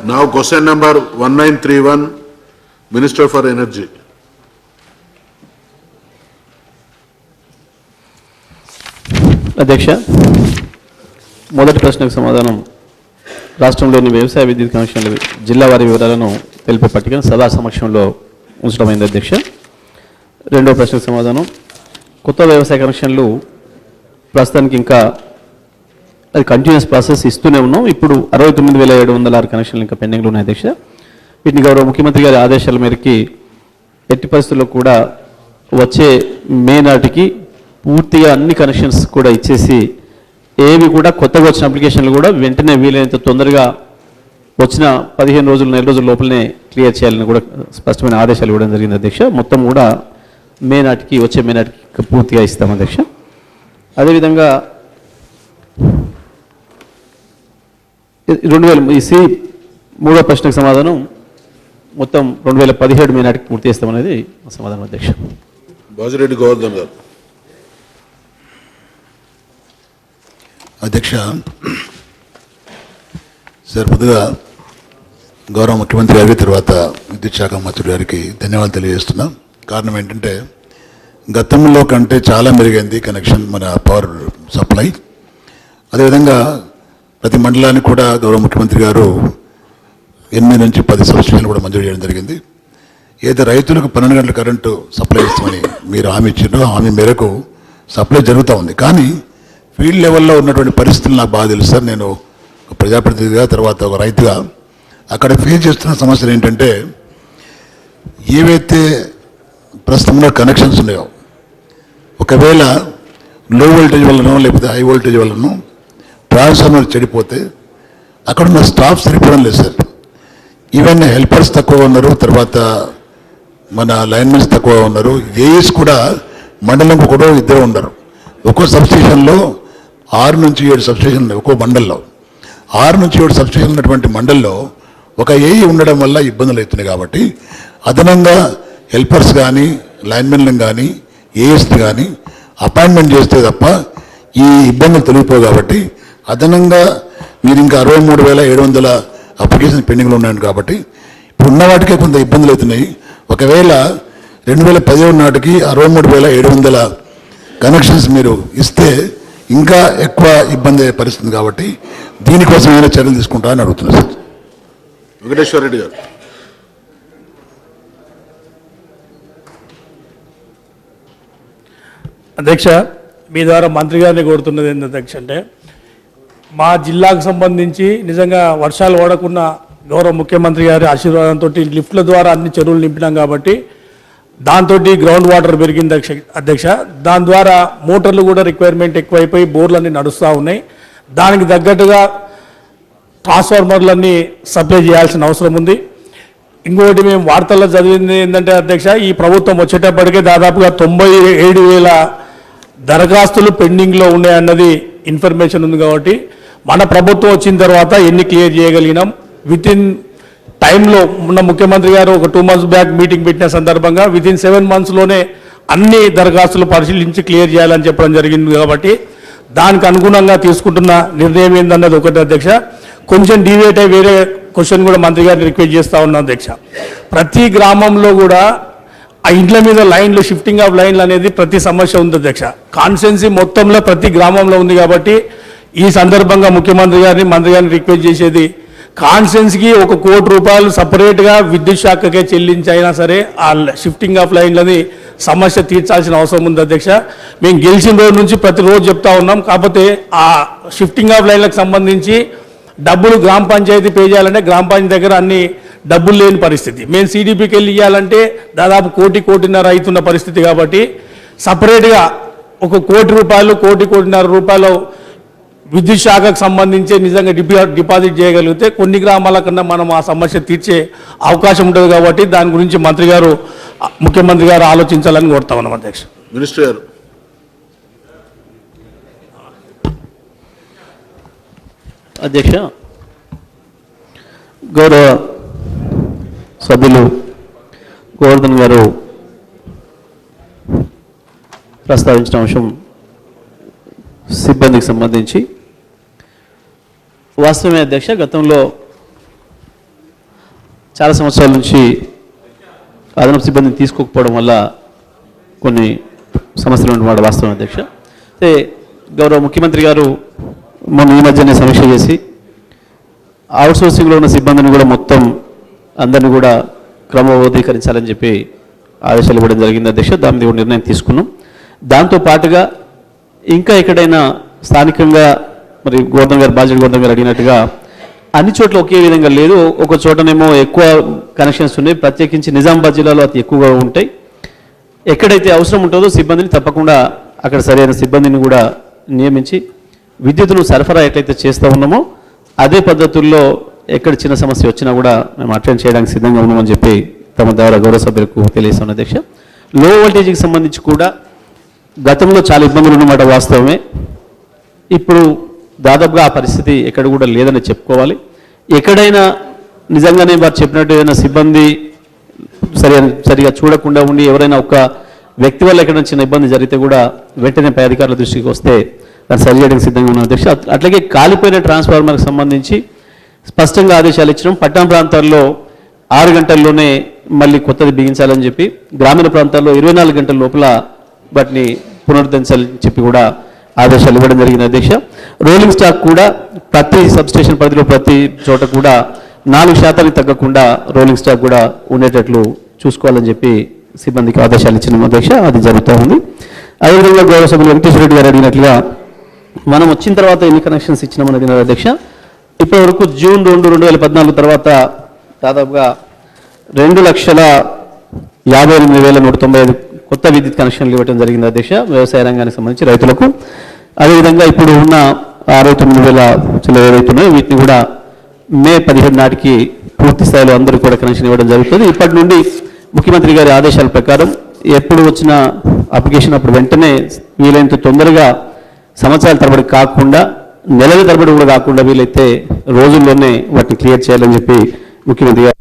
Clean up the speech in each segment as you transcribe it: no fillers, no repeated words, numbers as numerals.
Now question number 1931, Minister for Energy. అధ్యక్ష, మొదటి ప్రశ్నకు సమాధానం రాష్ట్రంలోని వ్యవసాయ విద్యుత్ కనెక్షన్ల జిల్లా వారి వివరాలను తెలిపే పట్టికను సభా సమక్షంలో ఉంచడమైంది అధ్యక్ష. రెండవ ప్రశ్నకు సమాధానం కొత్త వ్యవసాయ కనెక్షన్లు ప్రస్తుతానికి ఇంకా అది కంటిన్యూస్ ప్రాసెస్ ఇస్తూనే ఉన్నాం. ఇప్పుడు 69,706 కనెక్షన్లు ఇంకా పెండింగ్లో ఉన్నాయి అధ్యక్ష. వీటిని గౌరవ ముఖ్యమంత్రి గారి ఆదేశాల మేరకి ఎట్టి పరిస్థితుల్లో కూడా వచ్చే మే నాటికి పూర్తిగా అన్ని కనెక్షన్స్ కూడా ఇచ్చేసి ఏవి కూడా కొత్తగా వచ్చిన అప్లికేషన్లు కూడా వెంటనే వీలైనంత తొందరగా వచ్చిన 15 రోజులు నెల రోజుల లోపలనే క్లియర్ చేయాలని కూడా స్పష్టమైన ఆదేశాలు ఇవ్వడం జరిగింది అధ్యక్ష. మొత్తం కూడా వచ్చే మే నాటికి పూర్తిగా ఇస్తాం అధ్యక్ష. అదేవిధంగా 2000 మూడో ప్రశ్నకు సమాధానం మొత్తం 2017 మే నాటికి పూర్తి చేస్తామనేది సమాధానం అధ్యక్ష. బాజిరెడ్డి గోవర్ధన్ గారు. అధ్యక్ష, సార్ ముందుగా గౌరవ ముఖ్యమంత్రి గారికి తర్వాత విద్యుత్ శాఖ మంత్రి గారికి ధన్యవాదాలు తెలియజేస్తున్నాం. కారణం ఏంటంటే గతంలో కంటే చాలా మెరుగైంది కనెక్షన్ మన పవర్ సప్లై. అదేవిధంగా ప్రతి మండలానికి కూడా గౌరవ ముఖ్యమంత్రి గారు 8 నుంచి 10 సబ్స్టేషన్లు కూడా మంజూరు చేయడం జరిగింది. ఏదైతే రైతులకు 12 గంటల కరెంటు సప్లై ఇస్తామని మీరు హామీ ఇచ్చిండ్రో హామీ మేరకు సప్లై జరుగుతూ ఉంది. కానీ ఫీల్డ్ లెవెల్లో ఉన్నటువంటి పరిస్థితులు నాకు బాగా తెలుసు సార్. నేను ఒక ప్రజాప్రతినిధిగా తర్వాత ఒక రైతుగా అక్కడ ఫేస్ చేస్తున్న సమస్యలు ఏంటంటే ఏవైతే ప్రస్తుతంలో కనెక్షన్స్ ఉన్నాయో ఒకవేళ లో వోల్టేజ్ వల్లనో లేకపోతే హై వోల్టేజ్ వల్లనో ట్రాన్స్ఫార్మర్ చెడిపోతే అక్కడ ఉన్న స్టాఫ్ సరిపోవడం లేదు సార్. ఈవెన్ హెల్పర్స్ తక్కువ ఉన్నారు, తర్వాత మన లైన్మెన్స్ తక్కువ ఉన్నారు, ఏఈస్ కూడా మండలంకు కూడా 2 ఉండరు. ఒక్కో సబ్స్టేషన్లో 6 నుంచి 7 సబ్స్టేషన్లు ఉన్నాయి. ఒక్కో మండల్లో 6 నుంచి 7 సబ్స్టేషన్ ఉన్నటువంటి మండల్లో ఒక ఏఈ ఉండడం వల్ల ఇబ్బందులు అవుతున్నాయి. కాబట్టి అదనంగా హెల్పర్స్ కానీ లైన్మెన్లను కానీ ఏఎస్ని కానీ అపాయింట్మెంట్ చేస్తే తప్ప ఈ ఇబ్బందులు తొలగిపోవు. కాబట్టి అదనంగా మీరు ఇంకా 63,700 అప్లికేషన్ పెండింగ్లో ఉన్నాయండి. కాబట్టి ఇప్పుడు ఉన్న వాటికే కొంత ఇబ్బందులు అవుతున్నాయి. ఒకవేళ 2017 నాటికి 63,700 కనెక్షన్స్ మీరు ఇస్తే ఇంకా ఎక్కువ ఇబ్బంది అయ్యే పరిస్థితి. కాబట్టి దీనికోసం ఏమైనా చర్యలు తీసుకుంటారని అడుగుతున్నారు సార్. వెంకటేశ్వర రెడ్డి గారు. అధ్యక్ష, మీ ద్వారా మంత్రి గారిని కోరుతున్నది ఏంటి అధ్యక్ష అంటే మా జిల్లాకు సంబంధించి నిజంగా వర్షాలు పడకుండా గౌరవ ముఖ్యమంత్రి గారి ఆశీర్వాదంతో లిఫ్ట్ల ద్వారా అన్ని చెరువులు నింపినాం. కాబట్టి దాంతో గ్రౌండ్ వాటర్ పెరిగింది అధ్యక్ష. దాని ద్వారా మోటార్లు కూడా రిక్వైర్మెంట్ ఎక్కువైపోయి బోర్లన్నీ నడుస్తూ ఉన్నాయి. దానికి తగ్గట్టుగా ట్రాన్స్ఫార్మర్లన్నీ సప్లై చేయాల్సిన అవసరం ఉంది. ఇంకొకటి మేము వార్తల్లో చదివింది ఏంటంటే అధ్యక్ష, ఈ ప్రభుత్వం వచ్చేటప్పటికే దాదాపుగా 97,000 దరఖాస్తులు పెండింగ్లో ఉన్నాయన్నది ఇన్ఫర్మేషన్ ఉంది. కాబట్టి మన ప్రభుత్వం వచ్చిన తర్వాత ఎన్ని క్లియర్ చేయగలిగినాం వితిన్ టైంలో. మొన్న ముఖ్యమంత్రి గారు ఒక 2 months బ్యాక్ మీటింగ్ పెట్టిన సందర్భంగా వితిన్ 7 monthsలోనే అన్ని దరఖాస్తులు పరిశీలించి క్లియర్ చేయాలని చెప్పడం జరిగింది. కాబట్టి దానికి అనుగుణంగా తీసుకుంటున్న నిర్ణయం ఏందన్నది ఒకటి అధ్యక్ష. కొంచెం డీవియేట్ అయ్యి వేరే క్వశ్చన్ కూడా మంత్రి గారిని రిక్వెస్ట్ చేస్తూ ఉన్నాం అధ్యక్ష. ప్రతి గ్రామంలో కూడా ఆ ఇంట్ల మీద లైన్లు షిఫ్టింగ్ ఆఫ్ లైన్లు అనేది ప్రతి సమస్య ఉంది అధ్యక్ష. కాన్స్టిట్యున్సీ మొత్తంలో ప్రతి గ్రామంలో ఉంది. కాబట్టి ఈ సందర్భంగా ముఖ్యమంత్రి గారిని మంత్రి గారిని రిక్వెస్ట్ చేసేది కాన్స్టిట్యున్సీకి 1 కోటి రూపాయలు సపరేట్గా విద్యుత్ శాఖకే చెల్లించైనా సరే ఆ షిఫ్టింగ్ ఆఫ్ లైన్లని సమస్య తీర్చాల్సిన అవసరం ఉంది అధ్యక్ష. మేము గెలిచిన రోజు నుంచి ప్రతిరోజు చెప్తా ఉన్నాం. కాకపోతే ఆ షిఫ్టింగ్ ఆఫ్ లైన్లకు సంబంధించి డబ్బులు గ్రామ పంచాయతీ పే చేయాలంటే గ్రామ పంచాయతీ దగ్గర అన్ని డబ్బులు లేని పరిస్థితి. మేము సిడిపికి వెళ్ళి ఇవ్వాలంటే దాదాపు 1 కోటిన్నర అవుతున్న పరిస్థితి. కాబట్టి సపరేట్గా 1 కోటి రూపాయలు 1.5 రూపాయలు విద్యుత్ శాఖకు సంబంధించి నిజంగా డిపాజిట్ చేయగలిగితే కొన్ని గ్రామాల కన్నా మనం ఆ సమస్య తీర్చే అవకాశం ఉంటుంది. కాబట్టి దాని గురించి ముఖ్యమంత్రి గారు ఆలోచించాలని కోరుతా ఉన్నాం అధ్యక్ష. మినిస్టర్ గారు. అధ్యక్ష, గౌరవ సభ్యులు గోవర్ధన్ గారు ప్రస్తావించిన అంశం సిబ్బందికి సంబంధించి వాస్తవమే అధ్యక్ష. గతంలో చాలా సంవత్సరాల నుంచి అదనపు సిబ్బందిని తీసుకోకపోవడం వల్ల కొన్ని సమస్యలు ఉన్నమాట వాస్తవం అధ్యక్ష. అయితే గౌరవ ముఖ్యమంత్రి గారు మొన్న ఈ మధ్యనే సమీక్ష చేసి అవుట్సోర్సింగ్లో ఉన్న సిబ్బందిని కూడా మొత్తం అందరినీ కూడా క్రమబద్ధీకరించాలని చెప్పి ఆదేశాలు ఇవ్వడం జరిగింది అధ్యక్ష. దాని మీద నిర్ణయం తీసుకున్నాం. దాంతో పాటుగా ఇంకా ఎక్కడైనా స్థానికంగా మరి గోవర్ధన్ గారు బాధ్యత గోవర్ధన్ గారు అడిగినట్టుగా అన్ని చోట్ల ఒకే విధంగా లేదు. ఒక చోటనేమో ఎక్కువ కనెక్షన్స్ ఉన్నాయి, ప్రత్యేకించి నిజామాబాద్ జిల్లాలో అతి ఎక్కువగా ఉంటాయి. ఎక్కడైతే అవసరం ఉంటుందో సిబ్బందిని తప్పకుండా అక్కడ సరైన సిబ్బందిని కూడా నియమించి విద్యుత్తును సరఫరా ఎట్లయితే చేస్తూ ఉన్నామో అదే పద్ధతుల్లో ఎక్కడ చిన్న సమస్య వచ్చినా కూడా మేము అటెండ్ చేయడానికి సిద్ధంగా ఉన్నామని చెప్పి తమ ద్వారా గౌరవ సభ్యులకు తెలియజేస్తాను అధ్యక్ష. లో వోల్టేజ్కి సంబంధించి కూడా గతంలో చాలా ఇబ్బందులు ఉన్నమాట వాస్తవమే. ఇప్పుడు దాదాపుగా ఆ పరిస్థితి ఎక్కడ కూడా లేదని చెప్పుకోవాలి. ఎక్కడైనా నిజంగానే వారు చెప్పినట్టు ఏదైనా సిబ్బంది సరిగా చూడకుండా ఉండి ఎవరైనా ఒక వ్యక్తి వల్ల ఎక్కడైనా చిన్న ఇబ్బంది జరిగితే కూడా వెంటనే పై అధికారుల దృష్టికి వస్తే దాన్ని సరి చేయడానికి సిద్ధంగా ఉన్న అధ్యక్ష. అట్లాగే కాలిపోయిన ట్రాన్స్ఫార్మర్కి సంబంధించి స్పష్టంగా ఆదేశాలు ఇచ్చినాం. పట్టణ ప్రాంతాల్లో 6 గంటల్లోనే మళ్ళీ కొత్తది బిగించాలని చెప్పి, గ్రామీణ ప్రాంతాల్లో 24 గంటల లోపల వాటిని పునరుద్ధరించాలని చెప్పి కూడా ఆదేశాలు ఇవ్వడం జరిగింది అధ్యక్ష. రోలింగ్ స్టాక్ కూడా ప్రతి సబ్స్టేషన్ పరిధిలో ప్రతి చోట కూడా 4% తగ్గకుండా రోలింగ్ స్టాక్ కూడా ఉండేటట్లు చూసుకోవాలని చెప్పి సిబ్బందికి ఆదేశాలు ఇచ్చిన అధ్యక్ష. అది జరుగుతూ ఉంది. అదేవిధంగా గౌరవ సభ్యులు వెంకటేశ్వర రెడ్డి గారు అడిగినట్లుగా మనం వచ్చిన తర్వాత ఎన్ని కనెక్షన్స్ ఇచ్చినామని అడిగినారు అధ్యక్ష. ఇప్పటివరకు జూన్ 2, 2014 తర్వాత దాదాపుగా 2,58,195 కొత్త విద్యుత్ కనెక్షన్లు ఇవ్వడం జరిగింది అధ్యక్ష వ్యవసాయ రంగానికి సంబంధించి రైతులకు. అదేవిధంగా ఇప్పుడు ఉన్న 69,000 ఏవైతున్నాయో వీటిని కూడా మే 15 నాటికి పూర్తి స్థాయిలో అందరూ కూడా కనెక్షన్ ఇవ్వడం జరుగుతుంది. ఇప్పటి నుండి ముఖ్యమంత్రి గారి ఆదేశాల ప్రకారం ఎప్పుడు వచ్చిన అప్లికేషన్ అప్పుడు వెంటనే వీలైనంత తొందరగా సంవత్సరాల తరబడి కాకుండా నెలల తరబడి కూడా కాకుండా వీలైతే రోజుల్లోనే వాటిని క్లియర్ చేయాలని చెప్పి ముఖ్యమంత్రి గారు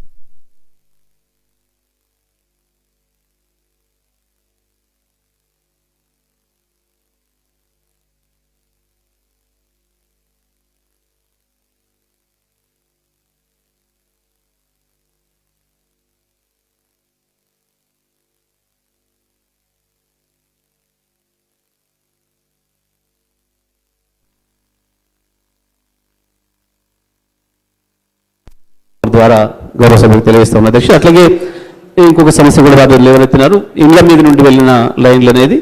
ద్వారా గౌరవ సభ్యులకు తెలియజేస్తాం అధ్యక్ష. అట్లాగే ఇంకొక సమస్య కూడా వారు లేవనెత్తినారు. ఇండ్ల మీద నుండి వెళ్ళిన లైన్లు అనేది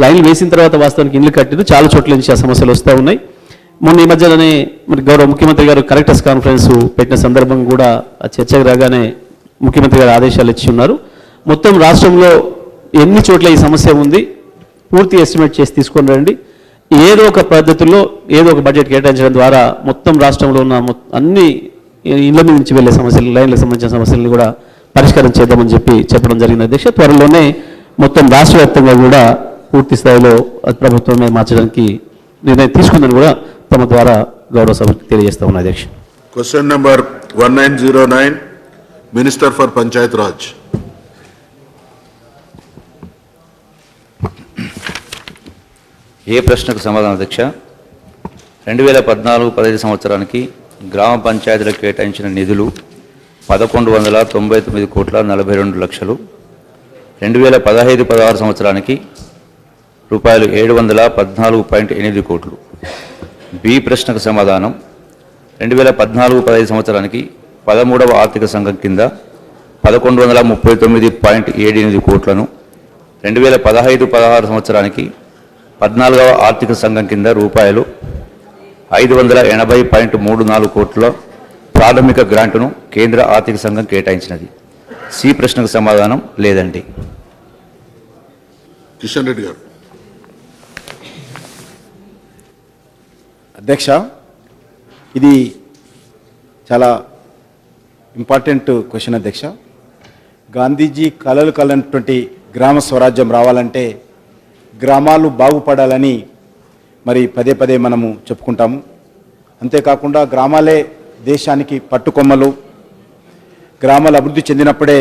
లైన్లు వేసిన తర్వాత వాస్తవానికి ఇండ్లు కట్టిన చాలా చోట్ల నుంచి ఆ సమస్యలు వస్తూ ఉన్నాయి. మొన్న ఈ మధ్యలోనే మరి గౌరవ ముఖ్యమంత్రి గారు కలెక్టర్స్ కాన్ఫరెన్స్ పెట్టిన సందర్భం కూడా ఆ చర్చకు రాగానే ముఖ్యమంత్రి గారు ఆదేశాలు ఇచ్చి ఉన్నారు. మొత్తం రాష్ట్రంలో ఎన్ని చోట్ల ఈ సమస్య ఉంది పూర్తి ఎస్టిమేట్ చేసి తీసుకొని రండి. ఏదో ఒక పద్ధతుల్లో ఏదో ఒక బడ్జెట్ కేటాయించడం ద్వారా మొత్తం రాష్ట్రంలో ఉన్న అన్ని ఇళ్ల మీద నుంచి వెళ్ళే సమస్యలు లైన్లకు సంబంధించిన సమస్యలను కూడా పరిష్కారం చేద్దామని చెప్పి చెప్పడం జరిగింది అధ్యక్ష. త్వరలోనే మొత్తం రాష్ట్ర వ్యాప్తంగా కూడా పూర్తి స్థాయిలో ప్రభుత్వమే మార్చడానికి నిర్ణయం తీసుకుందని కూడా తమ ద్వారా గౌరవ సభకు తెలియజేస్తా ఉన్నా అధ్యక్ష. Question number 1909, minister for panchayat Raj. ఏ ప్రశ్నకు సమాధానం అధ్యక్ష? 2014-15 సంవత్సరానికి గ్రామ పంచాయతీలకు కేటాయించిన నిధులు 1,199,42,00,000. 2015-16 సంవత్సరానికి రూపాయలు 714.8 కోట్లు. బి ప్రశ్నకు సమాధానం 2014-15 సంవత్సరానికి 13వ ఆర్థిక సంఘం కింద 1,139.78 కోట్లను, 2015-16 సంవత్సరానికి 14వ ఆర్థిక సంఘం కింద రూపాయలు 580.34 కోట్ల ప్రాథమిక గ్రాంటును కేంద్ర ఆర్థిక సంఘం కేటాయించినది. సి ప్రశ్నకు సమాధానం లేదండి. కిషన్ రెడ్డి గారు. అధ్యక్ష, ఇది చాలా ఇంపార్టెంట్ క్వశ్చన్ అధ్యక్ష. గాంధీజీ కలలు కలనటువంటి గ్రామ స్వరాజ్యం రావాలంటే గ్రామాలు బాగుపడాలని మరి పదే పదే మనము చెప్పుకుంటాము. అంతేకాకుండా గ్రామాలే దేశానికి పట్టుకొమ్మలు. గ్రామాలు అభివృద్ధి చెందినప్పుడే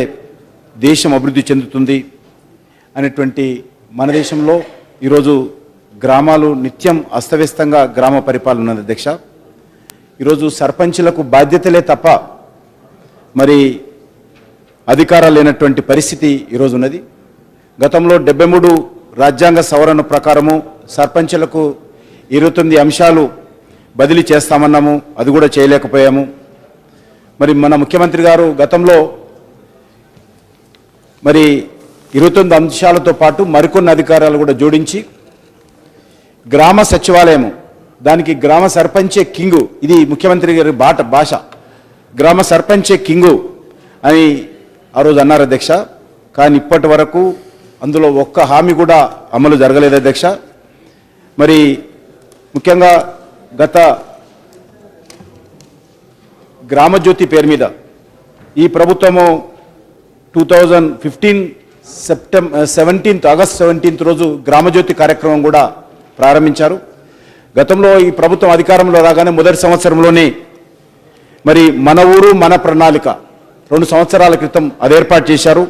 దేశం అభివృద్ధి చెందుతుంది అనేటువంటి మన దేశంలో ఈరోజు గ్రామాలు నిత్యం అస్తవ్యస్తంగా గ్రామ పరిపాలన ఉన్నది అధ్యక్ష. ఈరోజు సర్పంచులకు బాధ్యతలే తప్ప మరి అధికారాలు లేనటువంటి పరిస్థితి ఈరోజు ఉన్నది. గతంలో 73 రాజ్యాంగ సవరణ ప్రకారము సర్పంచులకు 29 అంశాలు బదిలీ చేస్తామన్నాము, అది కూడా చేయలేకపోయాము. మరి మన ముఖ్యమంత్రి గారు గతంలో మరి 29 అంశాలతో పాటు మరికొన్ని అధికారాలు కూడా జోడించి గ్రామ సచివాలయము, దానికి గ్రామ సర్పంచే కింగు, ఇది ముఖ్యమంత్రి గారి భాష, గ్రామ సర్పంచే కింగు అని ఆ రోజు అన్నారు అధ్యక్ష. కానీ ఇప్పటి వరకు అందులో ఒక్క హామీ కూడా అమలు జరగలేదు అధ్యక్ష. మరి ముఖ్యంగా గత గ్రామజ్యోతి పేరు మీద ఈ ప్రభుత్వము 2015 ఆగస్ట్ 17 రోజు గ్రామజ్యోతి కార్యక్రమం కూడా ప్రారంభించారు. గతంలో ఈ ప్రభుత్వం అధికారంలో రాగానే మొదటి సంవత్సరంలోనే మరి మన ఊరు మన ప్రణాళిక 2 సంవత్సరాల క్రితం అది ఏర్పాటు చేశారు.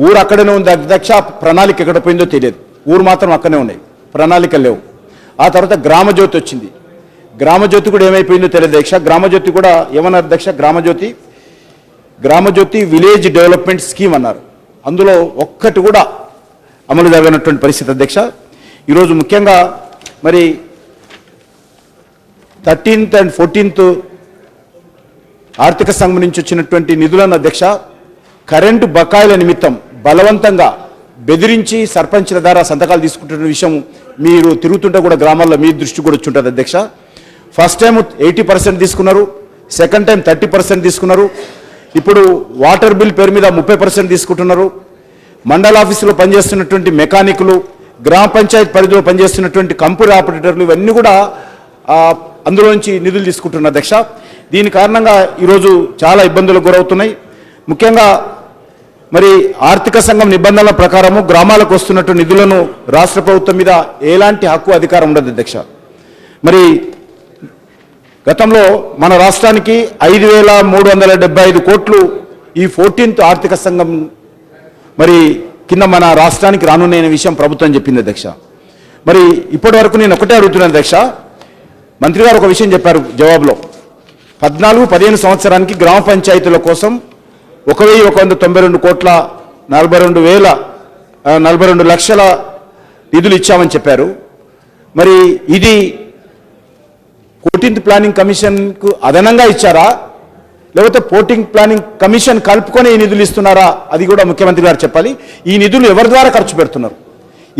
ఊరు అక్కడనే ఉంది అధ్యక్ష, ప్రణాళిక ఎక్కడ పోయిందో తెలియదు. ఊరు మాత్రం అక్కడనే ఉన్నాయి, ప్రణాళికలు లేవు. ఆ తర్వాత గ్రామజ్యోతి వచ్చింది. గ్రామజ్యోతి కూడా ఏమైపోయిందో తెలియదు అధ్యక్ష. గ్రామజ్యోతి కూడా ఏమన్నారు అధ్యక్ష, గ్రామజ్యోతి విలేజ్ డెవలప్మెంట్ స్కీమ్ అన్నారు. అందులో ఒక్కటి కూడా అమలు జరగనటువంటి పరిస్థితి అధ్యక్ష. ఈరోజు ముఖ్యంగా మరి 13th and 14th ఆర్థిక సంఘం నుంచి వచ్చినటువంటి నిధులను అధ్యక్ష కరెంటు బకాయిల నిమిత్తం బలవంతంగా బెదిరించి సర్పంచ్ల ద్వారా సంతకాలు తీసుకుంటున్న విషయం మీరు తిరుగుతుంటే కూడా గ్రామాల్లో మీ దృష్టి కూడా వచ్చి ఉంటుంది అధ్యక్ష. ఫస్ట్ టైం 80% తీసుకున్నారు, సెకండ్ టైం 30% తీసుకున్నారు. ఇప్పుడు వాటర్ బిల్ పేరు మీద 30% తీసుకుంటున్నారు. మండల ఆఫీసులో పనిచేస్తున్నటువంటి మెకానికులు, గ్రామ పంచాయతీ పరిధిలో పనిచేస్తున్నటువంటి కంప్యూటర్ ఆపరేటర్లు ఇవన్నీ కూడా అందులో నుంచి నిధులు తీసుకుంటున్నారు అధ్యక్ష. దీని కారణంగా ఈరోజు చాలా ఇబ్బందులకు గురవుతున్నాయి. ముఖ్యంగా మరి ఆర్థిక సంఘం నిబంధనల ప్రకారము గ్రామాలకు వస్తున్నట్టు నిధులను రాష్ట్ర ప్రభుత్వం మీద ఎలాంటి హక్కు అధికారం ఉండదు అధ్యక్ష. మరి గతంలో మన రాష్ట్రానికి 5,375 కోట్లు ఈ 14th ఆర్థిక సంఘం మరి కింద మన రాష్ట్రానికి రానున్న విషయం ప్రభుత్వం చెప్పింది అధ్యక్ష. మరి ఇప్పటి వరకు నేను ఒకటే అడుగుతున్నాను అధ్యక్ష, మంత్రి గారు ఒక విషయం చెప్పారు జవాబులో, 14-15 సంవత్సరానికి గ్రామ పంచాయతీల కోసం 1,192 కోట్ల 42 లక్షల నిధులు ఇచ్చామని చెప్పారు. మరి ఇది 14th ప్లానింగ్ కమిషన్కు అదనంగా ఇచ్చారా, లేకపోతే 14th ప్లానింగ్ కమిషన్ కలుపుకొని ఈ నిధులు ఇస్తున్నారా, అది కూడా ముఖ్యమంత్రి గారు చెప్పాలి. ఈ నిధులు ఎవరి ద్వారా ఖర్చు పెడుతున్నారు?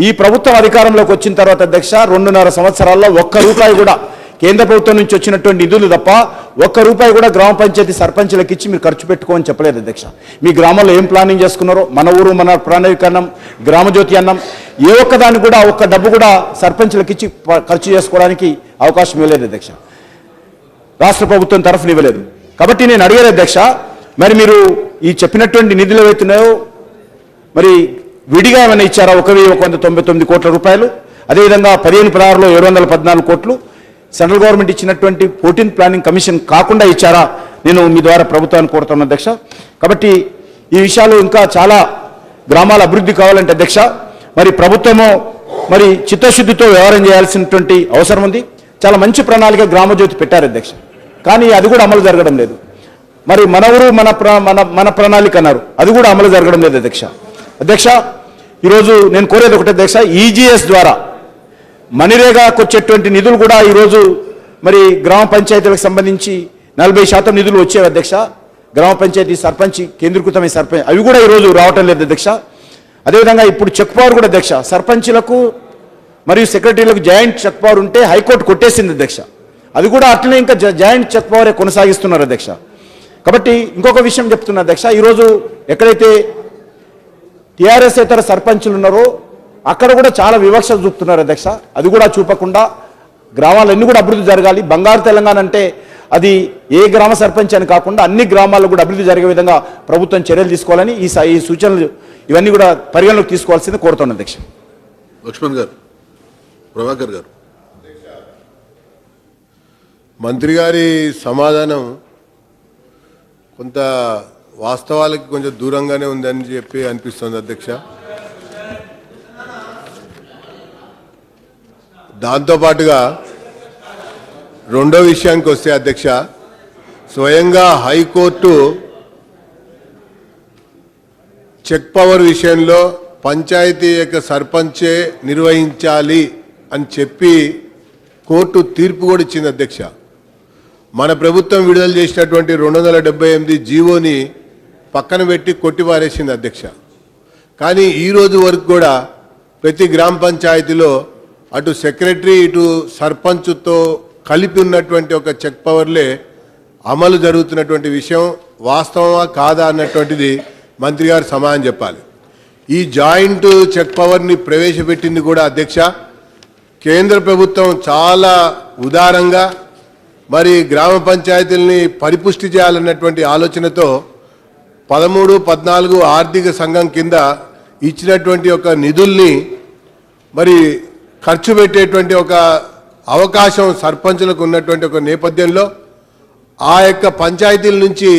ఈ ప్రభుత్వం అధికారంలోకి వచ్చిన తర్వాత అధ్యక్ష 2.5 సంవత్సరాల్లో ఒక్క రూపాయి కూడా కేంద్ర ప్రభుత్వం నుంచి వచ్చినటువంటి నిధులు తప్ప ఒక్క రూపాయి కూడా గ్రామ పంచాయతీ సర్పంచులకు ఇచ్చి మీరు ఖర్చు పెట్టుకోమని చెప్పలేదు అధ్యక్ష. మీ గ్రామంలో ఏం ప్లానింగ్ చేసుకున్నారో, మన ఊరు మన ప్రణాళిక అన్నం, గ్రామజ్యోతి అన్నం, ఏ ఒక్కదాన్ని కూడా ఒక్క డబ్బు కూడా సర్పంచులకు ఇచ్చి ఖర్చు చేసుకోవడానికి అవకాశం ఇవ్వలేదు అధ్యక్ష. రాష్ట్ర ప్రభుత్వం తరఫున ఇవ్వలేదు. కాబట్టి నేను అడిగాను అధ్యక్ష, మరి మీరు ఈ చెప్పినటువంటి నిధులు ఏవైతున్నాయో మరి విడిగా ఏమైనా ఇచ్చారా? 1,199 కోట్ల రూపాయలు, అదేవిధంగా 15-16లో 714 కోట్లు సెంట్రల్ గవర్నమెంట్ ఇచ్చినటువంటి 14th ప్లానింగ్ కమిషన్ కాకుండా ఇచ్చారా? నేను మీ ద్వారా ప్రభుత్వాన్ని కోరుతాను అధ్యక్ష. కాబట్టి ఈ విషయాలు ఇంకా చాలా గ్రామాల అభివృద్ధి కావాలంటే అధ్యక్ష మరి ప్రభుత్వము మరి చిత్తశుద్ధితో వ్యవహారం చేయాల్సినటువంటి అవసరం ఉంది. చాలా మంచి ప్రణాళిక గ్రామజ్యోతి పెట్టారు అధ్యక్ష, కానీ అది కూడా అమలు జరగడం లేదు. మరి మన ఊరు మన ప్రణాళిక అన్నారు, అది కూడా అమలు జరగడం లేదు అధ్యక్ష. అధ్యక్ష ఈరోజు నేను కోరేది ఒకటి అధ్యక్ష, ఈజీఎస్ ద్వారా మనరేగాకు వచ్చేటువంటి నిధులు కూడా ఈరోజు మరి గ్రామ పంచాయతీలకు సంబంధించి 40% నిధులు వచ్చేవి అధ్యక్ష. గ్రామ పంచాయతీ సర్పంచ్ కేంద్రీకృతమైన సర్పంచ్ అవి కూడా ఈరోజు రావటం లేదు అధ్యక్ష. అదేవిధంగా ఇప్పుడు చెక్ పవర్ కూడా అధ్యక్ష, సర్పంచ్లకు మరియు సెక్రటరీలకు జాయింట్ చెక్ పవర్ ఉంటే హైకోర్టు కొట్టేసింది అధ్యక్ష. అది కూడా అట్లనే ఇంకా జాయింట్ చెక్ పవరే కొనసాగిస్తున్నారు అధ్యక్ష. కాబట్టి ఇంకొక విషయం చెప్తున్నా అధ్యక్ష, ఈరోజు ఎక్కడైతే టీఆర్ఎస్ ఇతర సర్పంచులు ఉన్నారో అక్కడ కూడా చాలా వివక్ష చూపుతున్నారు అధ్యక్ష. అది కూడా చూపకుండా గ్రామాలన్నీ కూడా అభివృద్ధి జరగాలి. బంగారు తెలంగాణ అంటే అది ఏ గ్రామ సర్పంచ్ అని కాకుండా అన్ని గ్రామాల్లో కూడా అభివృద్ధి జరిగే విధంగా ప్రభుత్వం చర్యలు తీసుకోవాలని ఈ సూచనలు ఇవన్నీ కూడా పరిగణలోకి తీసుకోవాల్సింది కోరుతున్నాను అధ్యక్ష. లక్ష్మణ్ గారు, ప్రభాకర్ గారు. మంత్రి గారి సమాధానం కొంత వాస్తవాలకి కొంచెం దూరంగానే ఉందని చెప్పి అనిపిస్తుంది అధ్యక్ష. దాంతోపాటుగా రెండో విషయానికి వస్తే అధ్యక్ష, స్వయంగా హైకోర్టు చెక్ పవర్ విషయంలో పంచాయతీ యొక్క సర్పంచే నిర్వహించాలి అని చెప్పి కోర్టు తీర్పు కూడా ఇచ్చింది అధ్యక్ష. మన ప్రభుత్వం విడుదల చేసినటువంటి 278 జీవోని పక్కన పెట్టి కొట్టిపారేసింది అధ్యక్ష. కానీ ఈ రోజు వరకు కూడా ప్రతి గ్రామ పంచాయతీలో అటు సెక్రటరీ ఇటు సర్పంచ్తో కలిపి ఉన్నటువంటి ఒక చెక్ పవర్లే అమలు జరుగుతున్నటువంటి విషయం వాస్తవమా కాదా అన్నటువంటిది మంత్రి గారు సమాధానం చెప్పాలి. ఈ జాయింట్ చెక్ పవర్ని ప్రవేశపెట్టింది కూడా అధ్యక్ష కేంద్ర ప్రభుత్వం చాలా ఉదారంగా మరి గ్రామ పంచాయతీలని పరిపుష్టి చేయాలన్నటువంటి ఆలోచనతో 13-14 ఆర్థిక సంఘం కింద ఇచ్చినటువంటి ఒక నిధుల్ని మరి ఖర్చు పెట్టేటువంటి ఒక అవకాశం సర్పంచులకు ఉన్నటువంటి ఒక నేపథ్యంలో ఆ యొక్క పంచాయతీల నుంచి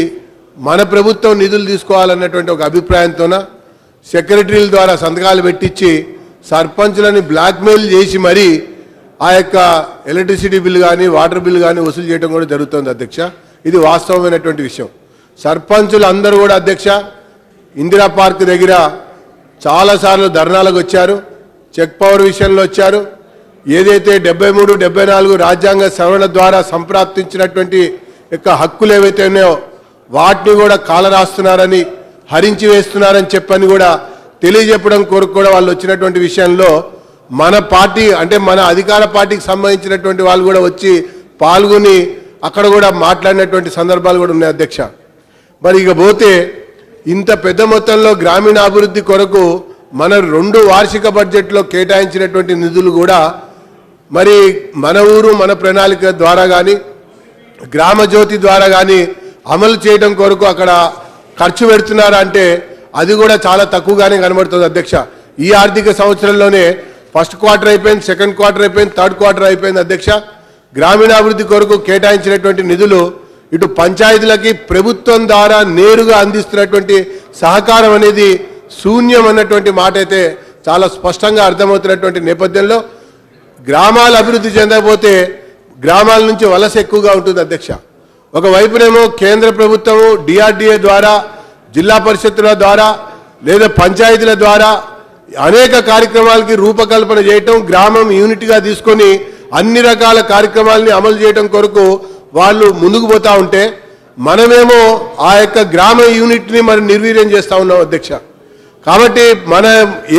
మన ప్రభుత్వం నిధులు తీసుకోవాలన్నటువంటి ఒక అభిప్రాయంతోన సెక్రటరీల ద్వారా సంతకాలు పెట్టించి సర్పంచులని బ్లాక్మెయిల్ చేసి మరీ ఆ యొక్క ఎలక్ట్రిసిటీ బిల్లు కానీ వాటర్ బిల్లు కానీ వసూలు చేయడం కూడా జరుగుతుంది అధ్యక్ష. ఇది వాస్తవమైనటువంటి విషయం. సర్పంచులు అందరూ కూడా అధ్యక్ష ఇందిరా పార్క్ దగ్గర చాలాసార్లు ధర్నాలకు వచ్చారు, చెక్ పవర్ విషయంలో వచ్చారు. ఏదైతే 73, 74 రాజ్యాంగ సవరణ ద్వారా సంప్రాప్తించినటువంటి యొక్క హక్కులు ఏవైతే ఉన్నాయో వాటిని కూడా కాలరాస్తున్నారని హరించి వేస్తున్నారని చెప్పని కూడా తెలియజెప్పడం కొరకు కూడా వాళ్ళు వచ్చినటువంటి విషయంలో మన పార్టీ అంటే మన అధికార పార్టీకి సంబంధించినటువంటి వాళ్ళు కూడా వచ్చి పాల్గొని అక్కడ కూడా మాట్లాడినటువంటి సందర్భాలు కూడా ఉన్నాయి అధ్యక్ష. మరి ఇక పోతే ఇంత పెద్ద మొత్తంలో గ్రామీణాభివృద్ధి కొరకు మన 2 వార్షిక బడ్జెట్లో కేటాయించినటువంటి నిధులు కూడా మరి మన ఊరు మన ప్రణాళిక ద్వారా కానీ గ్రామ జ్యోతి ద్వారా కానీ అమలు చేయడం కొరకు అక్కడ ఖర్చు పెడుతున్నారా అంటే అది కూడా చాలా తక్కువగానే కనబడుతుంది అధ్యక్ష. ఈ ఆర్థిక సంవత్సరంలోనే ఫస్ట్ క్వార్టర్ అయిపోయింది, సెకండ్ క్వార్టర్ అయిపోయింది, థర్డ్ క్వార్టర్ అయిపోయింది అధ్యక్ష. గ్రామీణాభివృద్ధి కొరకు కేటాయించినటువంటి నిధులు ఇటు పంచాయతీలకి ప్రభుత్వం ద్వారా నేరుగా అందిస్తున్నటువంటి సహకారం అనేది శూన్యం అన్నటువంటి మాట అయితే చాలా స్పష్టంగా అర్థమవుతున్నటువంటి నేపథ్యంలో గ్రామాల అభివృద్ధి చెందకపోతే గ్రామాల నుంచి వలస ఎక్కువగా ఉంటుంది అధ్యక్ష. ఒకవైపునేమో కేంద్ర ప్రభుత్వము డిఆర్డిఏ ద్వారా జిల్లా పరిషత్తుల ద్వారా లేదా పంచాయతీల ద్వారా అనేక కార్యక్రమాలకి రూపకల్పన చేయటం, గ్రామం యూనిట్గా తీసుకొని అన్ని రకాల కార్యక్రమాలని అమలు చేయడం కొరకు వాళ్ళు ముందుకు పోతా ఉంటే మనమేమో ఆ యొక్క గ్రామ యూనిట్ని మరి నిర్వీర్యం చేస్తూ ఉన్నాం అధ్యక్ష. కాబట్టి మన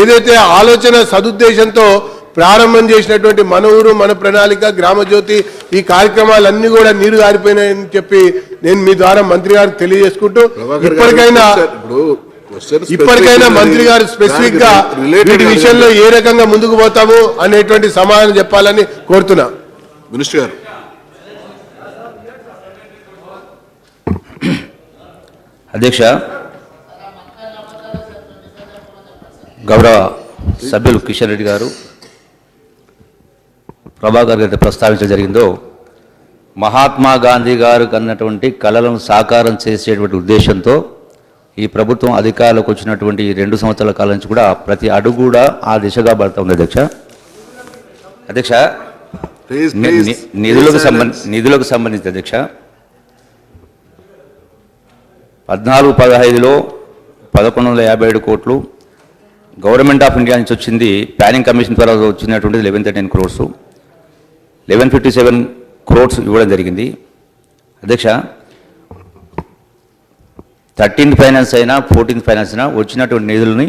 ఏదైతే ఆలోచన సదుద్దేశంతో ప్రారంభం చేసినటువంటి మన ఊరు మన ప్రణాళిక గ్రామజ్యోతి ఈ కార్యక్రమాలన్నీ కూడా నీరు గారిపోయినాయని చెప్పి నేను మీ ద్వారా మంత్రి గారికి తెలియజేసుకుంటూ ఇప్పటికైనా మంత్రి గారు స్పెసిఫిక్ గా వీటి విషయంలో ఏ రకంగా ముందుకు పోతాము అనేటువంటి సమాధానం చెప్పాలని కోరుతున్నా. మినిస్టర్ గారు. అధ్యక్ష, గౌరవ సభ్యులు కిషన్ రెడ్డి గారు ప్రభాకర్ గారితో ప్రస్తావించడం జరిగిందో మహాత్మా గాంధీ గారు కన్నటువంటి కళలను సాకారం చేసేటువంటి ఉద్దేశంతో ఈ ప్రభుత్వం అధికారంలోకి వచ్చినటువంటి 2 సంవత్సరాల కాలం నుంచి కూడా ప్రతి అడుగు కూడా ఆ దిశగా పడుతూ ఉంది అధ్యక్ష. అధ్యక్ష, నిధులకు సంబంధించి అధ్యక్ష 14-15లో 1157 కోట్లు గవర్నమెంట్ ఆఫ్ ఇండియా నుంచి వచ్చింది. ప్లానింగ్ కమిషన్ ద్వారా వచ్చినటువంటిది 1113 crores, 1157 crores ఇవ్వడం జరిగింది అధ్యక్ష. 13th ఫైనాన్స్ అయినా 14th ఫైనాన్స్ అయినా వచ్చినటువంటి నిధులని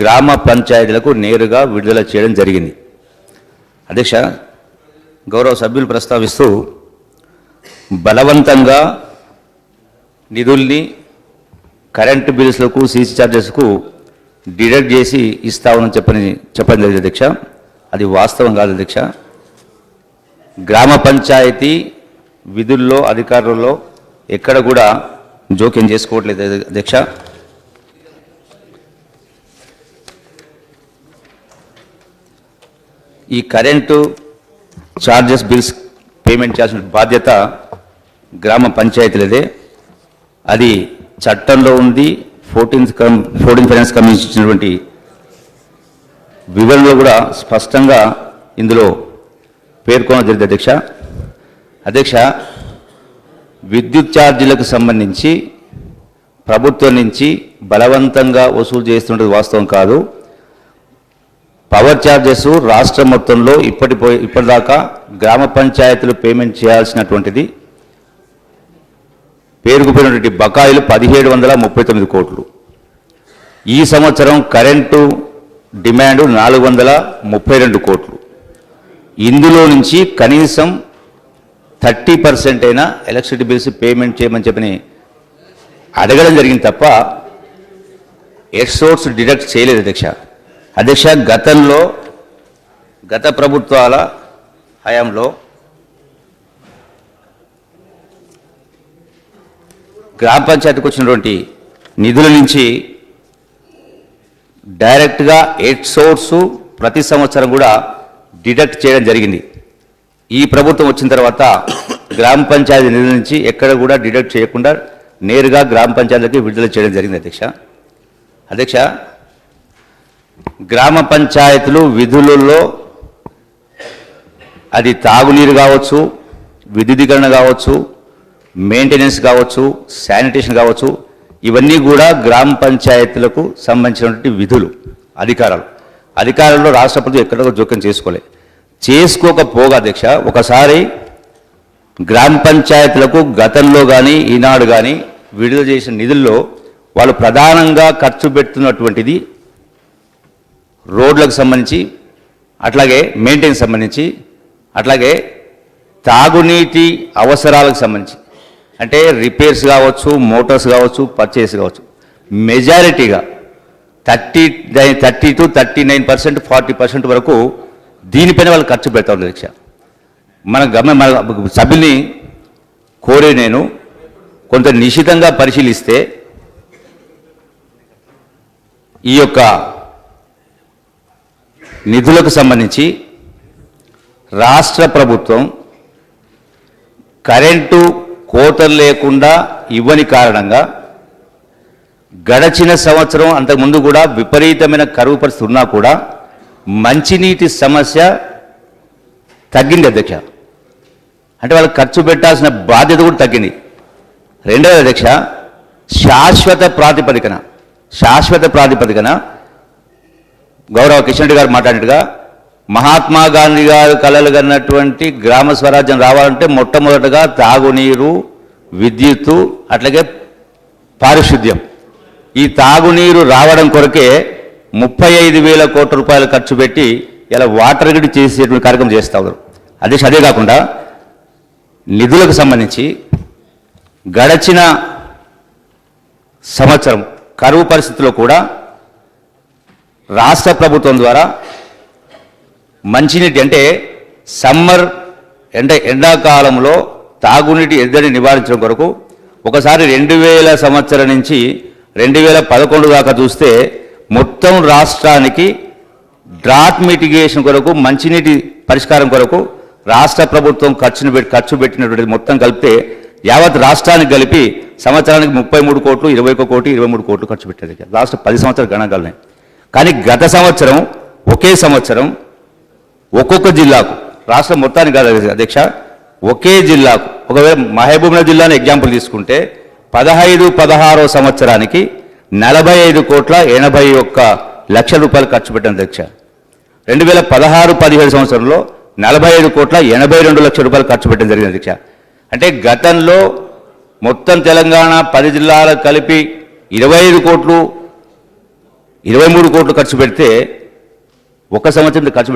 గ్రామ పంచాయతీలకు నేరుగా విడుదల చేయడం జరిగింది అధ్యక్ష. గౌరవ సభ్యులు ప్రస్తావిస్తూ బలవంతంగా నిధుల్ని కరెంటు బిల్స్లకు సీసీ ఛార్జెస్కు డిడక్ట్ చేసి ఇస్తామని చెప్పడం జరిగింది అధ్యక్ష. అది వాస్తవం కాదు అధ్యక్ష. గ్రామ పంచాయతీ విధుల్లో అధికారుల్లో ఎక్కడ కూడా జోక్యం చేసుకోవట్లేదు అధ్యక్ష. ఈ కరెంటు ఛార్జెస్ బిల్స్ పేమెంట్ చేయాల్సిన బాధ్యత గ్రామ పంచాయతీలదే. అది చట్టంలో ఉంది. 14th ఫైనాన్స్ కమిషన్ ఇచ్చినటువంటి వివరణలో కూడా స్పష్టంగా ఇందులో పేర్కొనడం జరిగింది అధ్యక్ష. అధ్యక్ష, విద్యుత్ ఛార్జీలకు సంబంధించి ప్రభుత్వం నుంచి బలవంతంగా వసూలు చేస్తున్నది వాస్తవం కాదు. పవర్ ఛార్జెస్ రాష్ట్రం మొత్తంలో ఇప్పటిదాకా గ్రామ పంచాయతీలు పేమెంట్ చేయాల్సినటువంటిది పేరుకుపోయినటువంటి బకాయిలు 1739 కోట్లు. ఈ సంవత్సరం కరెంటు డిమాండ్ 432 కోట్లు. ఇందులో నుంచి కనీసం 30% అయినా ఎలక్ట్రిసిటీ బిల్స్ పేమెంట్ చేయమని చెప్పని అడగడం జరిగింది తప్ప ఎక్స్పోర్ట్స్ డిడక్ట్ చేయలేదు అధ్యక్ష. గత ప్రభుత్వాల హయాంలో గ్రామ పంచాయతీకి వచ్చినటువంటి నిధుల నుంచి డైరెక్ట్గా ఎక్స్పోర్ట్స్ ప్రతి సంవత్సరం కూడా డిడక్ట్ చేయడం జరిగింది. ఈ ప్రభుత్వం వచ్చిన తర్వాత గ్రామ పంచాయతీ నిధుల నుంచి ఎక్కడ కూడా డిడక్ట్ చేయకుండా నేరుగా గ్రామ పంచాయతీలకి విడుదల చేయడం జరిగింది అధ్యక్ష. గ్రామ పంచాయతీలు విధులలో అది తాగునీరు కావచ్చు, విద్యుదీకరణ కావచ్చు, మెయింటెనెన్స్ కావచ్చు, శానిటేషన్ కావచ్చు, ఇవన్నీ కూడా గ్రామ పంచాయతీలకు సంబంధించినటువంటి విధులు, అధికారాల్లో రాష్ట్ర ప్రభుత్వం ఎక్కడో జోక్యం చేసుకోకపోగా అధ్యక్ష, ఒకసారి గ్రామ పంచాయతీలకు గతంలో కానీ ఈనాడు కానీ విడుదల చేసిన నిధుల్లో వాళ్ళు ప్రధానంగా ఖర్చు పెడుతున్నటువంటిది రోడ్లకు సంబంధించి, అట్లాగే మెయింటెనెన్స్ సంబంధించి, అట్లాగే తాగునీటి అవసరాలకు సంబంధించి, అంటే రిపేర్స్ కావచ్చు, మోటార్స్ కావచ్చు, పర్చేస్ కావచ్చు, మెజారిటీగా 30 to 39%, 40% వరకు దీనిపైన వాళ్ళు ఖర్చు పెడతా ఉన్నారు అధ్యక్ష. మన సభ్యుల్ని కోరే నేను కొంత నిశితంగా పరిశీలిస్తే ఈ యొక్క నిధులకు సంబంధించి రాష్ట్ర ప్రభుత్వం కరెంటు కోతలు లేకుండా ఇవ్వని కారణంగా గడచిన సంవత్సరం అంతకుముందు కూడా విపరీతమైన కరువు పరిస్థితి ఉన్నా కూడా మంచినీటి సమస్య తగ్గింది అధ్యక్ష. అంటే వాళ్ళకి ఖర్చు పెట్టాల్సిన బాధ్యత కూడా తగ్గింది. రెండవది అధ్యక్ష, శాశ్వత ప్రాతిపదికన గౌరవ కిషన్ రెడ్డి గారు మాట్లాడినట్టుగా మహాత్మా గాంధీ గారు కలలు కన్నటువంటి గ్రామ స్వరాజ్యం రావాలంటే మొట్టమొదటగా తాగునీరు, విద్యుత్తు, అట్లాగే పారిశుద్ధ్యం. ఈ తాగునీరు రావడం కొరకే 35,000 కోట్ల రూపాయలు ఖర్చు పెట్టి ఇలా వాటర్ గ్రిడ్ చేసేటువంటి కార్యక్రమం చేస్తూ ఉన్నారు అధ్యక్ష. అదే కాకుండా నిధులకు సంబంధించి గడచిన సంవత్సరం కరువు పరిస్థితుల్లో కూడా రాష్ట్ర ప్రభుత్వం ద్వారా మంచినీటి, అంటే సమ్మర్ ఎండాకాలంలో తాగునీటి ఎద్దడిని నివారించడం కొరకు ఒకసారి 2000 సంవత్సరం నుంచి 2011 దాకా చూస్తే మొత్తం రాష్ట్రానికి డ్రాట్ మిటిగేషన్ కొరకు, మంచినీటి పరిష్కారం కొరకు రాష్ట్ర ప్రభుత్వం ఖర్చు పెట్టినటువంటి మొత్తం కలిపితే యావత్ రాష్ట్రానికి కలిపి సంవత్సరానికి 33 కోట్లు, 21 కోట్లు, 23 కోట్లు ఖర్చు పెట్టేది రాష్ట్ర 10 సంవత్సరాల గణాంకాలనే. కానీ గత సంవత్సరం ఒకే సంవత్సరం ఒక్కొక్క జిల్లాకు, రాష్ట్రం మొత్తానికి కాదు అధ్యక్ష, ఒకే జిల్లాకు, ఒకవేళ మహబూబ్నగర్ జిల్లాని ఎగ్జాంపుల్ తీసుకుంటే 15-16 సంవత్సరానికి 45,81,00,000 రూపాయలు ఖర్చు పెట్టిన అధ్యక్ష. 2016-17 సంవత్సరంలో 45,82,00,000 రూపాయలు ఖర్చు పెట్టడం జరిగింది అధ్యక్ష. అంటే గతంలో మొత్తం తెలంగాణ 10 జిల్లాలకు కలిపి 25 కోట్లు, 23 కోట్లు ఖర్చు పెడితే ఒక సంవత్సరం ఖర్చు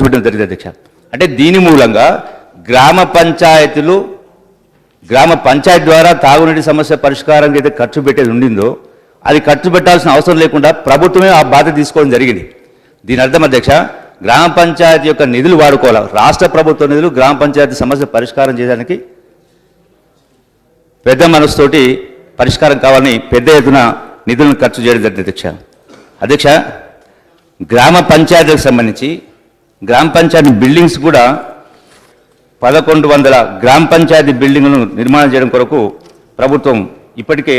పెట్టడం జరిగింది అధ్యక్ష. అంటే దీని మూలంగా గ్రామ పంచాయతీ ద్వారా తాగునీటి సమస్య పరిష్కారం అయితే ఖర్చు పెట్టేది ఉండిందో అది ఖర్చు పెట్టాల్సిన అవసరం లేకుండా ప్రభుత్వమే ఆ బాధ్యత తీసుకోవడం జరిగింది. దీని అర్థం అధ్యక్ష, గ్రామ పంచాయతీ యొక్క నిధులు వాడుకోవాలి, రాష్ట్ర ప్రభుత్వ నిధులు గ్రామ పంచాయతీ సమస్య పరిష్కారం చేయడానికి పెద్ద మనసుతోటి పరిష్కారం కావాలని పెద్ద ఎత్తున నిధులను ఖర్చు చేయడం జరిగింది అధ్యక్ష. గ్రామ పంచాయతీలకు సంబంధించి గ్రామ పంచాయతీ బిల్డింగ్స్ కూడా 1100 గ్రామ పంచాయతీ బిల్డింగ్లను నిర్మాణం చేయడం కొరకు ప్రభుత్వం ఇప్పటికే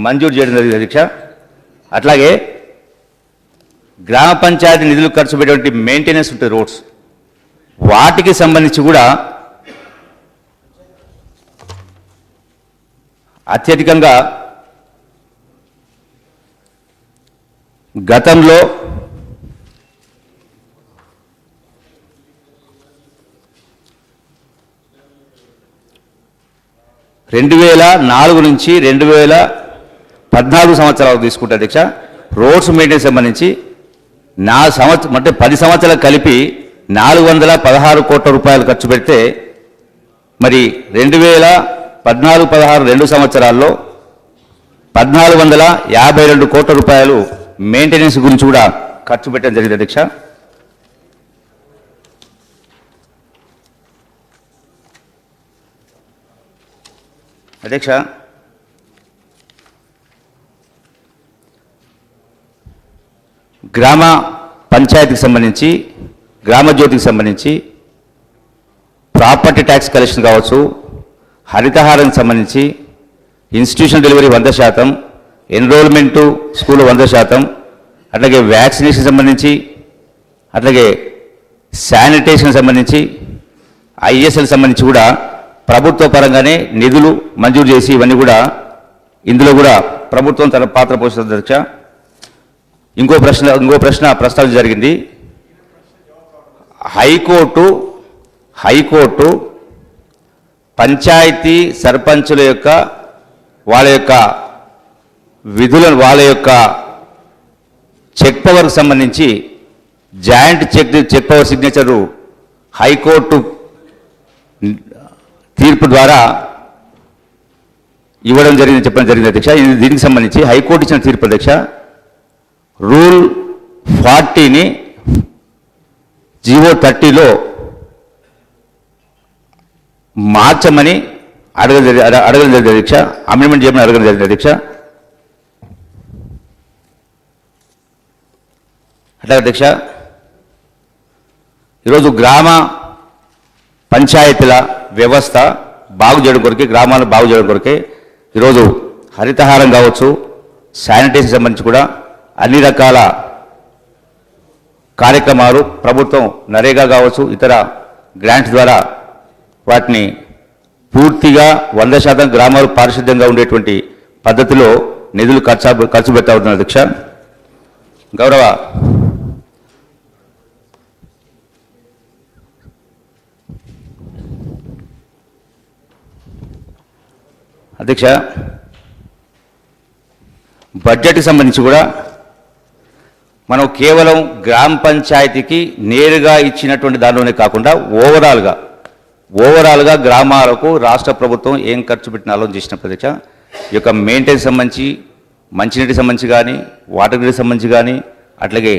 మంజూరు చేయడం జరిగింది అధ్యక్ష. అట్లాగే గ్రామ పంచాయతీ నిధులు ఖర్చు పెట్టేటువంటి మెయింటెనెన్స్ ఉంటుంది, రోడ్స్, వాటికి సంబంధించి కూడా అత్యధికంగా గతంలో రెండు వేల 4 నుంచి 2014 సంవత్సరాలు తీసుకుంటే అధ్యక్ష రోడ్స్ మెయింటెనెన్స్ సంబంధించి అంటే 10 సంవత్సరాలు కలిపి 416 కోట్ల రూపాయలు ఖర్చు పెడితే మరి 2014-16 2 సంవత్సరాల్లో 1452 కోట్ల రూపాయలు మెయింటెనెన్స్ గురించి కూడా ఖర్చు పెట్టడం జరిగింది అధ్యక్ష. అధ్యక్ష, గ్రామ పంచాయతీకి సంబంధించి గ్రామ జ్యోతికి సంబంధించి ప్రాపర్టీ ట్యాక్స్ కలెక్షన్ కావచ్చు, హరితహారానికి సంబంధించి ఇన్స్టిట్యూషన్ డెలివరీ 100%, ఎన్రోల్మెంటు స్కూల్ 100%, అట్లాగే వ్యాక్సినేషన్ సంబంధించి, అట్లాగే శానిటేషన్ సంబంధించి, ఐఎస్ఎల్ సంబంధించి కూడా ప్రభుత్వ పరంగానే నిధులు మంజూరు చేసి ఇవన్నీ కూడా ఇందులో కూడా ప్రభుత్వం తన పాత్ర పోషిస్తుంది అధ్యక్ష. ఇంకో ప్రశ్న ప్రస్తావన జరిగింది. హైకోర్టు పంచాయతీ సర్పంచుల యొక్క వాళ్ళ యొక్క విధులను వాళ్ళ యొక్క చెక్ పవర్కి సంబంధించి joint cheque power signature high court తీర్పు ద్వారా ఇవ్వడం జరిగింది చెప్పడం జరిగింది అధ్యక్ష. దీనికి సంబంధించి హైకోర్టు ఇచ్చిన తీర్పు అధ్యక్ష రూల్ 40ని జీవో 30లో మార్చమని అడగడం జరిగింది అధ్యక్ష. అమెండ్మెంట్ చేయమని అడగడం జరిగింది అధ్యక్ష. అట్లా అధ్యక్ష, ఈరోజు గ్రామ పంచాయతీల వ్యవస్థ బాగు చేయడం కొరకే, గ్రామాలను బాగు చేయడం కొరకే ఈరోజు హరితహారం కావచ్చు, శానిటేషన్ సంబంధించి కూడా అన్ని రకాల కార్యక్రమాలు ప్రభుత్వం నరేగా కావచ్చు ఇతర గ్రాంట్స్ ద్వారా వాటిని పూర్తిగా 100% గ్రామాలు పారిశుద్ధ్యంగా ఉండేటువంటి పద్ధతిలో నిధులు ఖర్చు పెడతా అవుతున్నారు అధ్యక్ష. గౌరవ అధ్యక్ష, బడ్జెట్కి సంబంధించి కూడా మనం కేవలం గ్రామ పంచాయతీకి నేరుగా ఇచ్చినటువంటి దానిలోనే కాకుండా ఓవరాల్గా గ్రామాలకు రాష్ట్ర ప్రభుత్వం ఏం ఖర్చు పెట్టిన ఆలోచన చేసినప్పుడు అధ్యక్ష ఈ యొక్క మెయింటెనెన్స్ సంబంధించి, మంచినీటికి సంబంధించి కానీ, వాటర్ గ్రిడ్ సంబంధించి కానీ, అట్లాగే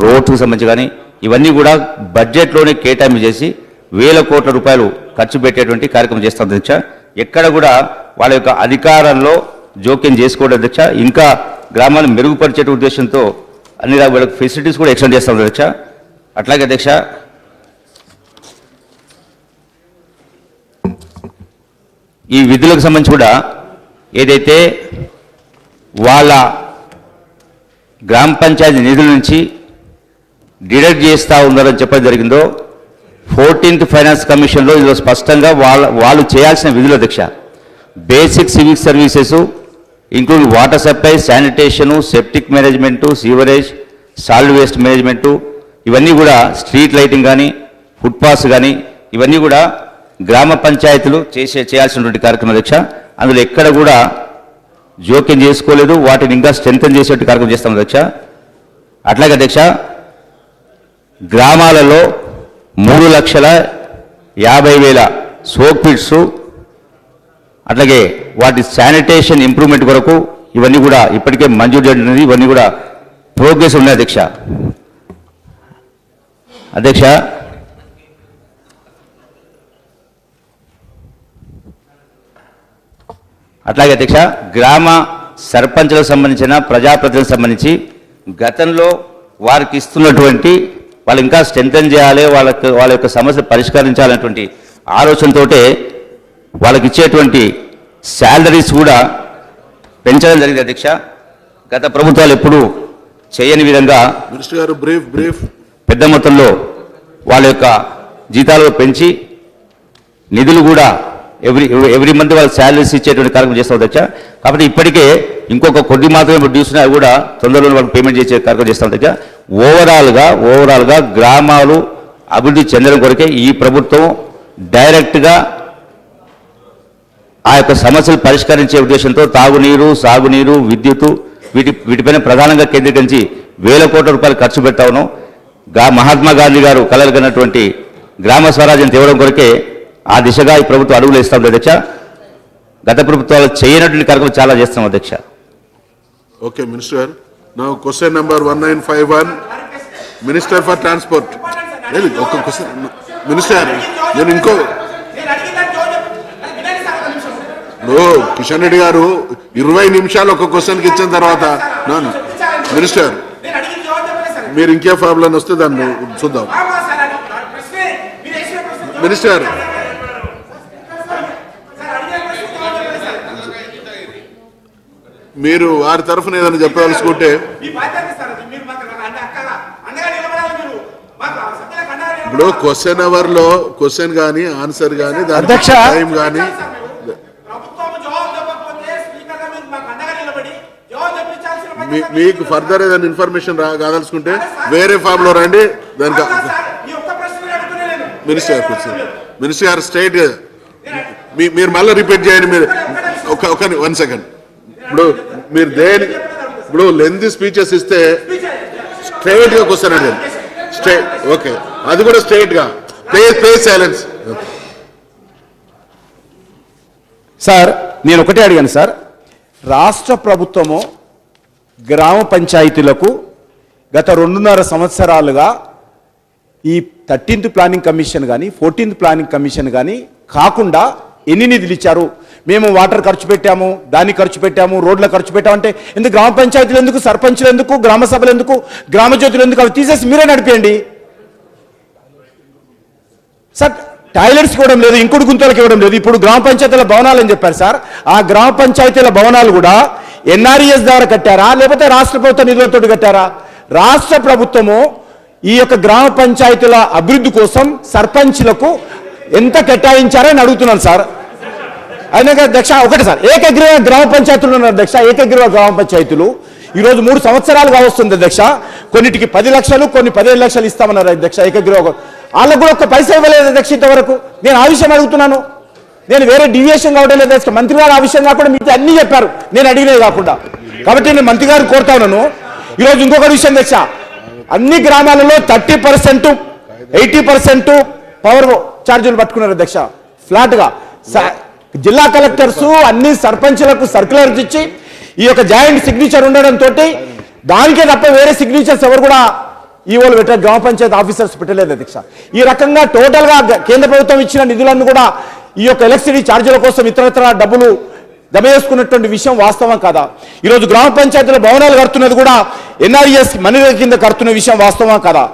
రోడ్స్కి సంబంధించి కానీ ఇవన్నీ కూడా బడ్జెట్లోనే కేటాయింపు చేసి 1000 కోట్ల రూపాయలు ఖర్చు పెట్టేటువంటి కార్యక్రమం చేస్తాం అధ్యక్ష. ఎక్కడ కూడా వాళ్ళ యొక్క అధికారంలో జోక్యం చేసుకోవడం అధ్యక్ష. ఇంకా గ్రామాలను మెరుగుపరిచే ఉద్దేశంతో అన్ని వీళ్ళకి ఫెసిలిటీస్ కూడా ఎక్స్టెండ్ చేస్తాం అధ్యక్ష. అట్లాగే అధ్యక్ష ఈ విధులకు సంబంధించి కూడా ఏదైతే వాళ్ళ గ్రామ పంచాయతీ నిధుల నుంచి డిడక్ట్ చేస్తూ ఉన్నారని చెప్పడం జరిగిందో 14th ఫైనాన్స్ కమిషన్లో ఇందులో స్పష్టంగా వాళ్ళు చేయాల్సిన విధులు అధ్యక్ష basic civic services including water supply, sanitation, septic management, sewerage, solid waste management ఇవన్నీ కూడా స్ట్రీట్ లైటింగ్ కానీ, ఫుట్పాత్స్ కానీ ఇవన్నీ కూడా గ్రామ పంచాయతీలు చేయాల్సినటువంటి కార్యక్రమం అధ్యక్ష. అందులో ఎక్కడ కూడా జోక్యం చేసుకోలేదు. వాటిని ఇంకా స్ట్రెంథన్ చేసేటువంటి కార్యక్రమం చేస్తాం అధ్యక్ష. అట్లాగే అధ్యక్ష గ్రామాలలో 3,50,000 సోక్ పిట్స్, అట్లాగే వాటి శానిటేషన్ ఇంప్రూవ్మెంట్ కొరకు ఇవన్నీ కూడా ఇప్పటికే మంజూరు చేయడం, ఇవన్నీ కూడా ప్రోగ్రెస్ ఉన్నాయి అధ్యక్ష. అధ్యక్ష అట్లాగే అధ్యక్ష గ్రామ సర్పంచులకు సంబంధించిన ప్రజాప్రతినిధులకు సంబంధించి గతంలో వారికి ఇస్తున్నటువంటి వాళ్ళు ఇంకా స్ట్రెంథన్ చేయాలి, వాళ్ళ యొక్క సమస్యలు పరిష్కరించాలనేటువంటి ఆలోచనతోటే వాళ్ళకి ఇచ్చేటువంటి శాలరీస్ కూడా పెంచడం జరిగింది అధ్యక్ష. గత ప్రభుత్వాలు ఎప్పుడూ చేయని విధంగా మినిస్టర్ గారు బ్రీఫ్ పెద్ద మొత్తంలో వాళ్ళ యొక్క జీతాలు పెంచి నిధులు కూడా ఎవ్రీ మంత్ వాళ్ళ శాలరీస్ ఇచ్చేటువంటి కార్యక్రమం చేస్తాం అధ్యక్ష. కాబట్టి ఇప్పటికే ఇంకొక కొద్ది మాత్రమే డ్యూస్ ఉన్నాయి, అవి కూడా తొందరలో వాళ్ళకి పేమెంట్ చేసే కార్యక్రమం చేస్తాం అధ్యక్ష. ఓవరాల్గా గ్రామాలు అభివృద్ధి చెందడం కొరకే ఈ ప్రభుత్వం డైరెక్ట్గా ఆ యొక్క సమస్యలు పరిష్కరించే ఉద్దేశంతో తాగునీరు, సాగునీరు, విద్యుత్తు వీటిపైన ప్రధానంగా కేంద్రీకరించి వేల కోట్ల రూపాయలు ఖర్చు పెడతా ఉన్నాం. మహాత్మా గాంధీ గారు కలలుగన్నటువంటి గ్రామ స్వరాజ్యం తేవడం కొరకే ఆ దిశగా ఈ ప్రభుత్వం అడుగులు ఇస్తాం అధ్యక్ష. గత ప్రభుత్వాలు చేయనటువంటి కార్యక్రమం చాలా చేస్తాం అధ్యక్ష. Okay minister. నా question number 1951 minister for transport. ఒక క్వశ్చన్ మినిస్టర్, నేను ఇంకో కిషన్ రెడ్డి గారు 20 నిమిషాలు ఒక క్వశ్చన్కి ఇచ్చిన తర్వాత మినిస్టర్ మీరు ఇంకే ఫార్ములా వస్తే దాన్ని చూద్దాం. మినిస్టర్ మీరు వారి తరఫున ఏదైనా చెప్పదలుచుకుంటే ఇప్పుడు క్వశ్చన్ అవర్ లో క్వశ్చన్ కానీ ఆన్సర్ కానీ దాని అధ్యక్ష, టైం కానీ మీకు ఫర్దర్ ఏదైనా ఇన్ఫర్మేషన్ కాదలుచుకుంటే వేరే ఫామ్ లో రండి. దానికి మినిస్టర్ గారు స్ట్రైట్ మీరు మళ్ళీ రిపీట్ చేయండి. మీరు ఒక 1 సెకండ్. ఇప్పుడు లెంత్ స్పీచెస్ ఇస్తే స్ట్రైట్ గా క్వశ్చన్ అడిగాను. స్ట్రైట్ ఓకే, అది కూడా స్ట్రైట్ గా ప్లే సైలెన్స్. సార్ నేను ఒకటే అడిగాను సార్, రాష్ట్ర ప్రభుత్వము గ్రామ పంచాయతీలకు గత 2.5 సంవత్సరాలుగా ఈ 13th ప్లానింగ్ కమిషన్ కానీ 14th ప్లానింగ్ కమిషన్ కానీ కాకుండా ఎన్ని నిధులు ఇచ్చారు? మేము వాటర్ ఖర్చు పెట్టాము, దాన్ని ఖర్చు పెట్టాము, రోడ్ల ఖర్చు పెట్టామంటే ఎందుకు గ్రామ పంచాయతీలు ఎందుకు, సర్పంచులు ఎందుకు, గ్రామ సభలు ఎందుకు, గ్రామ జ్యోతులు ఎందుకు? అవి తీసేసి మీరే నడిపేయండి సార్. టాయిలెట్స్ ఇవ్వడం లేదు, ఇంకుడు గుంతలకు ఇవ్వడం లేదు. ఇప్పుడు గ్రామ పంచాయతీల భవనాలు అని చెప్పారు సార్. ఆ గ్రామ పంచాయతీల భవనాలు కూడా ఎన్ఆర్ఈఎస్ ద్వారా కట్టారా లేకపోతే రాష్ట్ర ప్రభుత్వ నిధులతో కట్టారా? రాష్ట్ర ప్రభుత్వము ఈ యొక్క గ్రామ పంచాయతీల అభివృద్ధి కోసం సర్పంచ్లకు ఎంత కేటాయించారని అడుగుతున్నాను సార్. అయినా అధ్యక్ష ఒకటి సార్, ఏకగ్రీవ గ్రామ పంచాయతీలు ఉన్నారు అధ్యక్ష. ఏకగ్రీవ గ్రామ పంచాయతీలు ఈరోజు 3 సంవత్సరాలుగా వస్తుంది అధ్యక్ష. కొన్నిటికి 10 లక్షలు, కొన్ని 15 లక్షలు ఇస్తామన్నారు అధ్యక్ష ఏకగ్రీవ. వాళ్ళకు కూడా ఒక్క పైసా ఇవ్వలేదు అధ్యక్ష ఇంతవరకు. నేను ఆ విషయం అడుగుతున్నాను. నేను వేరే డివియేషన్ కావడం లేదు అధ్యక్ష. మంత్రి గారు ఆ విషయం కాకుండా మీకు అన్ని చెప్పారు, నేను అడిగినవి కాకుండా. కాబట్టి నేను మంత్రి గారు కోరుతా ఉన్నాను. ఈరోజు ఇంకొక విషయం అధ్యక్ష, అన్ని గ్రామాలలో 30%, 80% పవర్ ఛార్జీలు పట్టుకున్నారు అధ్యక్ష ఫ్లాట్గా. జిల్లా కలెక్టర్స్ అన్ని సర్పంచ్లకు సర్క్యులర్స్ ఇచ్చి ఈ యొక్క జాయింట్ సిగ్నేచర్ ఉండడంతో దానికే తప్ప వేరే సిగ్నేచర్స్ ఎవరు కూడా ఈవోలు పెట్టారు, గ్రామ పంచాయతీ ఆఫీసర్స్ పెట్టలేదు అధ్యక్ష. ఈ రకంగా టోటల్గా కేంద్ర ప్రభుత్వం ఇచ్చిన నిధులను కూడా ఈ యొక్క ఎలక్ట్రిసిటీ ఛార్జీల కోసం ఇతరత్ర డబ్బులు జమ చేసుకున్నటువంటి విషయం వాస్తవం కాదా? ఈరోజు గ్రామ పంచాయతీల భవనాలు కడుతున్నది కూడా ఎన్ఆర్ఈఎస్ మనీ కింద కడుతున్న విషయం వాస్తవం కాదా?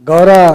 గౌరవ